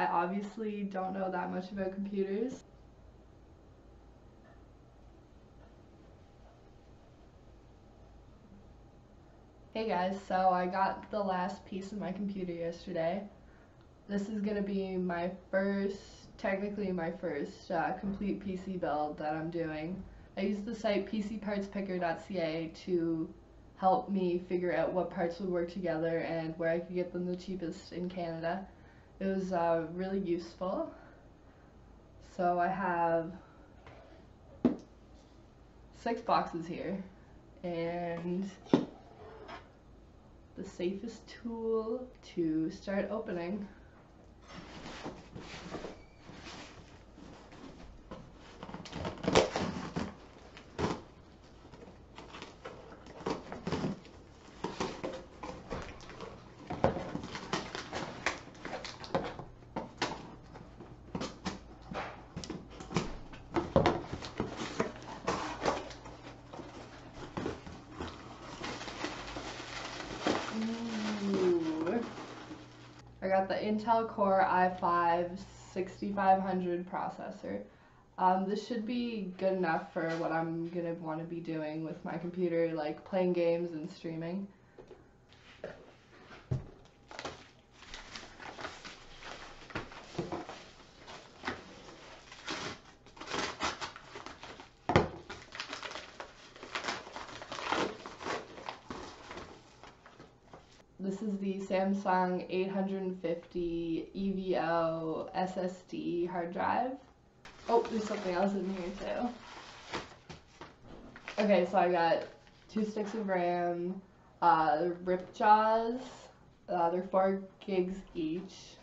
I obviously don't know that much about computers. Hey guys, so I got the last piece of my computer yesterday. This is going to be my technically my first complete PC build that I'm doing. I used the site pcpartspicker.ca to help me figure out what parts would work together and where I could get them the cheapest in Canada. It was really useful. So I have 6 boxes here, and the safest tool to start opening. I got the Intel Core i5-6500 processor. This should be good enough for what I'm going to want to be doing with my computer, like playing games and streaming. This is the Samsung 850 EVO SSD hard drive. Oh, there's something else in here too. Okay, so I got 2 sticks of RAM, Ripjaws, they're 4 gigs each.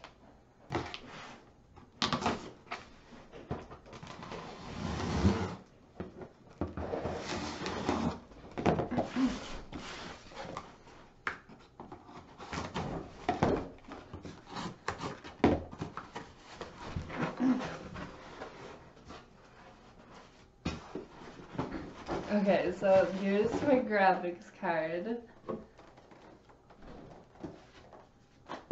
Okay, so here's my graphics card.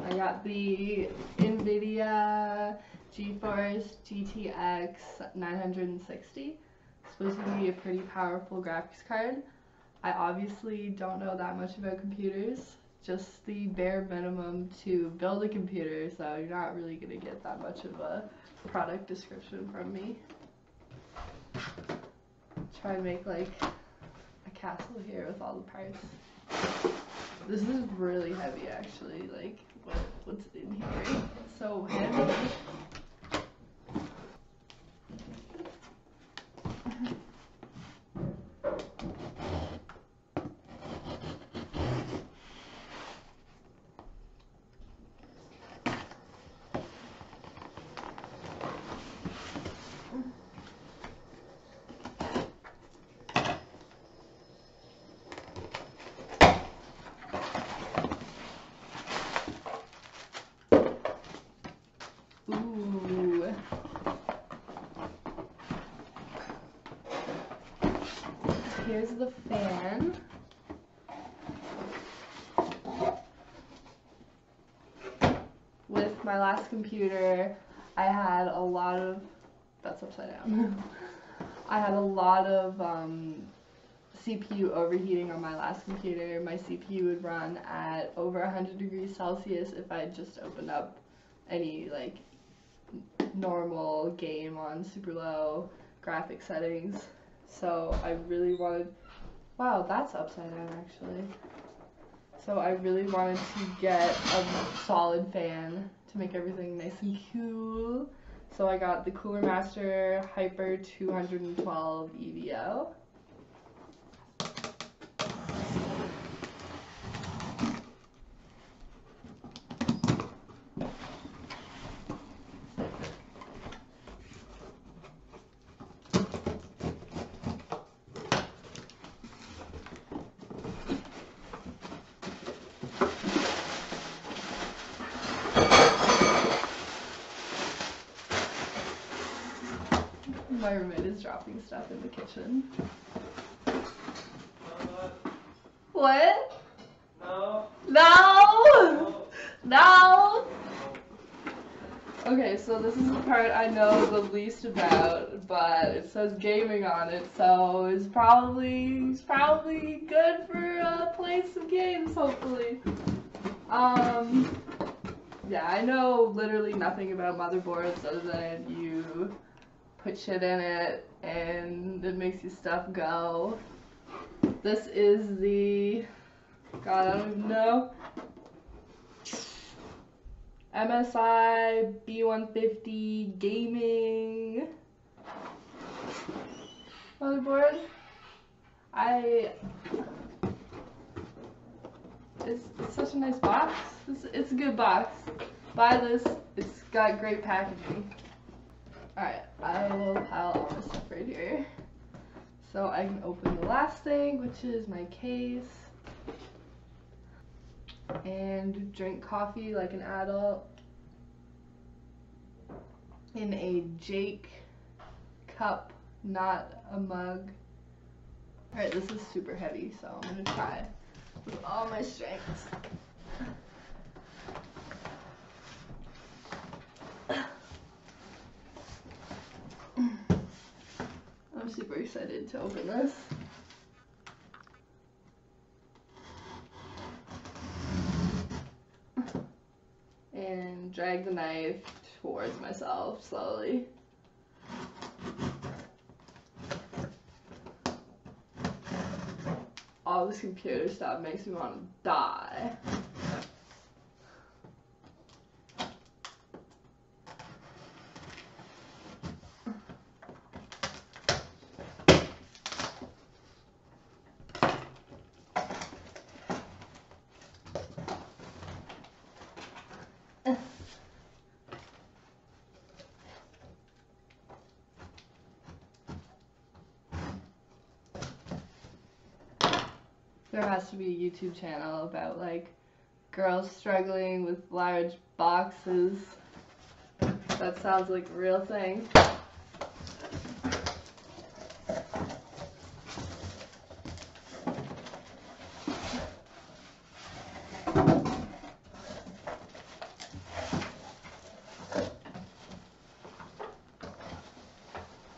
I got the NVIDIA GeForce GTX 960. It's supposed to be a pretty powerful graphics card. I obviously don't know that much about computers, just the bare minimum to build a computer, so you're not really going to get that much of a product description from me. Try and make like a castle here with all the parts. This is really heavy actually, like what's in here? It's so heavy. Here's the fan. With my last computer, I had a lot of, that's upside down. I had a lot of CPU overheating on my last computer. My CPU would run at over 100 degrees Celsius if I just opened up any like normal game on super low graphic settings. So I really wanted, wow, that's upside down actually. So I really wanted to get a solid fan to make everything nice and cool. So I got the Cooler Master Hyper 212 EVO. My roommate is dropping stuff in the kitchen. What? No. No! No! Okay, so this is the part I know the least about, but it says gaming on it, so it's probably good for playing some games, hopefully. Yeah, I know literally nothing about motherboards other than you put shit in it and it makes your stuff go. This is the, God, I don't even know, MSI B150 gaming motherboard. It's such a nice box. It's a good box. Buy this. It's got great packaging. Alright, I will pile all my stuff right here. So I can open the last thing, which is my case. And drink coffee like an adult in a Jake cup, not a mug. Alright, this is super heavy, so I'm gonna try with all my strength. I'm super excited to open this. And drag the knife towards myself slowly. All this computer stuff makes me want to die. There has to be a YouTube channel about like girls struggling with large boxes. That sounds like a real thing.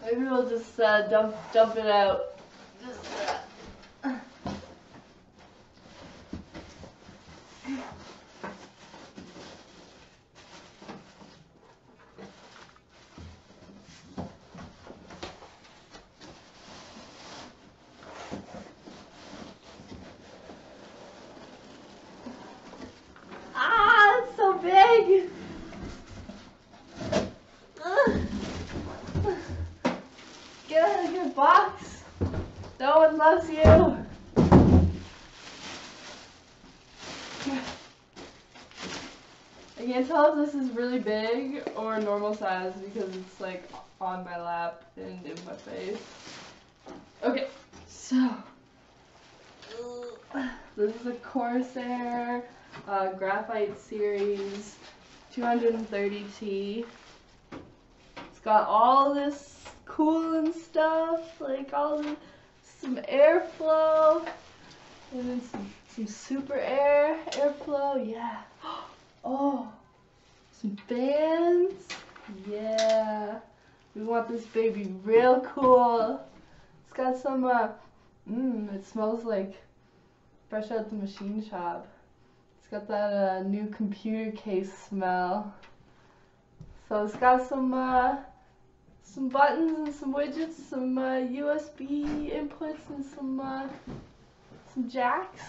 Maybe we'll just dump it out. Just, it's so big! Get out of your box! No one loves you! I can't tell if this is really big or normal size because it's like on my lap and in my face. Okay, so this is a Corsair Graphite Series 230T. It's got all this cooling stuff, like some airflow, and then some super airflow, yeah. Oh, some fans, yeah. We want this baby real cool. It's got some, it smells like fresh out the machine shop. It's got that new computer case smell. So it's got some buttons and some widgets, some USB inputs and some jacks.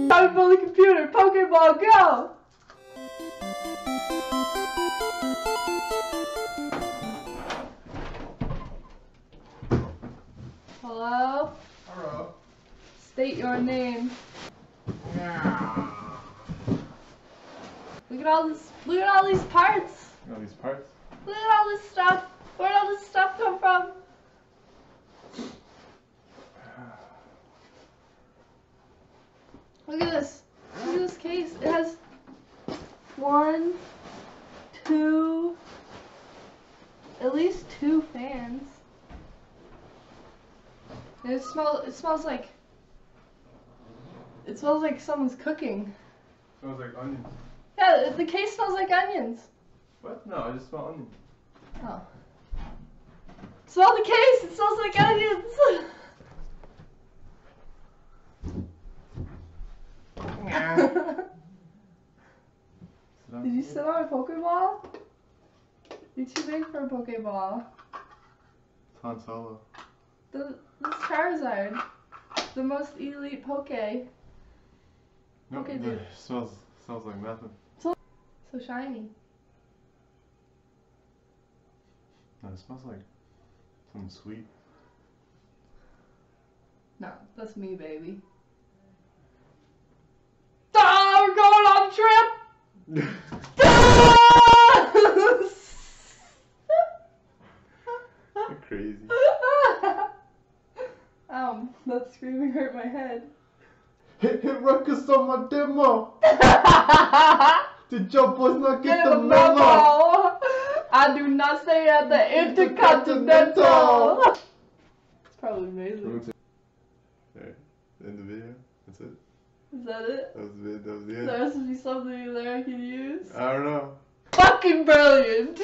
Time to build a computer. Pokeball, go! Hello? Hello. State your name. Yeah. Look at all this. Look at all these parts. All these parts? Look at all this stuff. Where'd all this stuff come from? Look at this. Look at this case. It has 1, 2, at least 2 fans. There's It smells like someone's cooking. Smells like onions. Yeah, the case smells like onions. What? No, I just smell onions. Oh. Smell the case. It smells like onions. Did you sit on a Pokeball? You're too big for a Pokeball. Han Solo. This Charizard, the most elite Poke. Nope, Okay, dude. smells like nothing. So shiny. No, it smells like something sweet. No, that's me, baby. Ah, we're going on a trip! You're crazy. That screaming hurt my head. Hit records on my demo. Did your boys not get the memo? I do not stay at the Intercontinental. It's probably amazing. There, end the video. That's it. Is that it? That was the end. There has to be something in there I can use. I don't know. Fucking brilliant!